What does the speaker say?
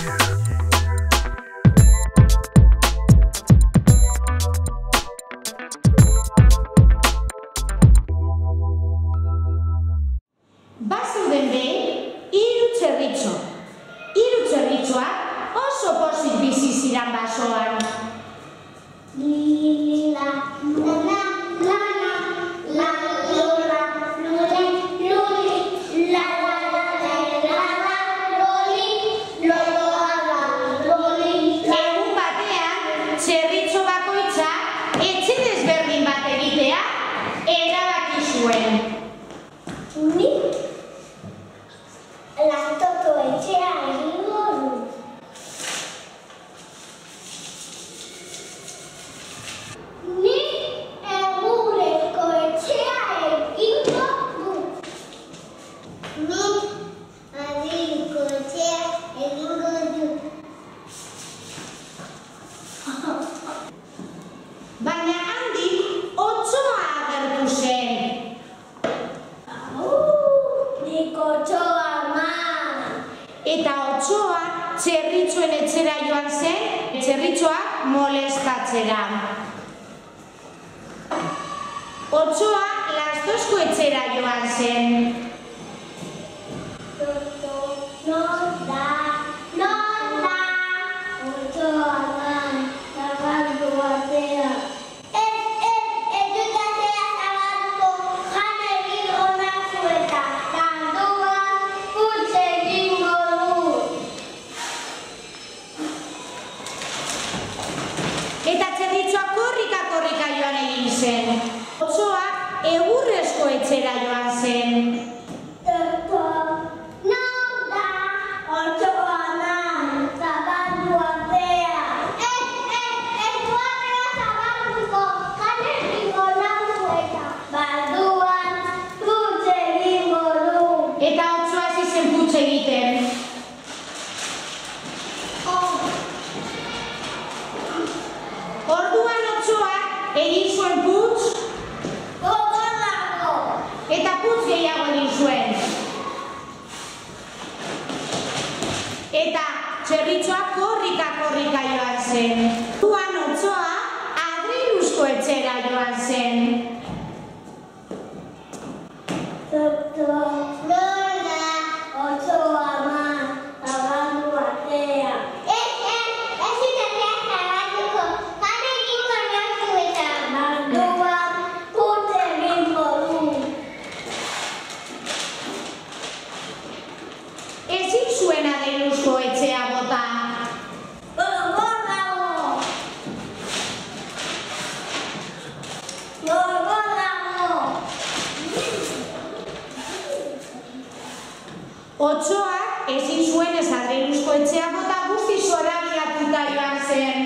Bazeuden behin, 3 txerritxo. 3 txerritxoak oso pozik bizi ziran basoan. Egun batean, txerritxo bakoitzak etxe desberdin bat egitea erabaki zuen. Lantoko etxea egingo du. Nik egurrezko etxea egingo du. Nik adinko etxea egingo du. Baina handik otsoa agertu zen. Nik otsoa ama. Eta otsoa txerritxoen etxera joan zen, txerritxoak molestatzera. Otsoa Lastozko etxera joan zen. Non da? Otsoa ama, zabaldu atea. Ez dut atea zabalduko, jan egingo nazu eta kanduan utz egingo du. Eta txerritxoa korrika joan egin zen. Otsoa egurrezko etxera joan zen. Non da? Otsoa ama, zabaldu atea. Ez du atea zabalduko, jan egingo nazu eta barduan utz egingo du. Eta otsoa hasi zen putz egiten. Orduan otsoak egin zuen putz, Gogorrago! eta putz gehiago egin zuen. Eta txerritxoa korrika joan zen. Orduan otsoa Adriluzko etxera joan zen. Non da? Otsoa ama, zabaldu atea. Ez dut atea zabalduko, jan egingo nazu eta barduan utz egingo du. Ezin zuen Adriluzko etxea bota. Gogorrago! Otsoak ezin zuen ez Adriluzko etxea bota, guztiz zorabiatuta joan zen.